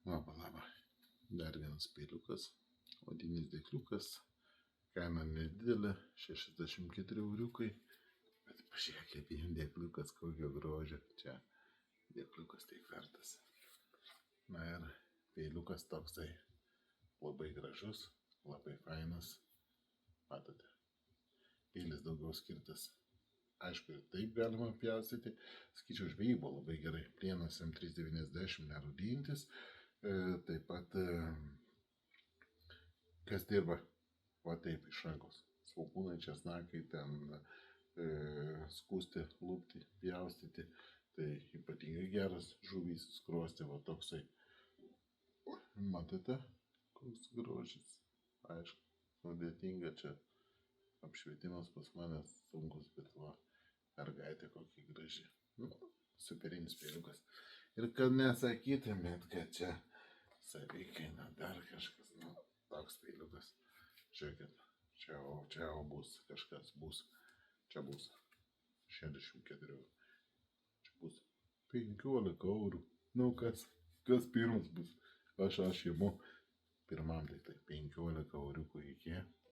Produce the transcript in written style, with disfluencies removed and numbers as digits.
Labą, labą. Dar vienas peiliukas, odinis dėkliukas, kaina nedidelė, 64 euriukai, bet pažiūrėk, vien dėkliukas kokio grožio, čia dėkliukas taip vertas. Na ir peiliukas toksai labai gražus, labai fainas, matote, peilis daugiau skirtas. Aišku, ir taip galima pjaustyti, sakyčiau, žvejybo labai gerai, plienas M390 nerūdyjantis. Taip pat, kas dirba, va taip iš rankos, svogūnai, česnakai, ten skusti, lūpti, pjaustyti, tai ypatingai geras žuvys, skruosti, va toksai, matote, koks grožis, aišku, sudėtinga čia, apšvietimas pas mane sunkus, bet va, mergaitė kokia graži, superinis peiliukas. Ir kad nesakytumėt, kad čia savikaina dar kažkas, toks peiliukas. Žiūrėkit, čia bus, kažkas bus, čia bus 64 eurų, čia bus 15 eurų. Kas pirmas bus? Aš imu pirmam, tai 15 euriukų iki.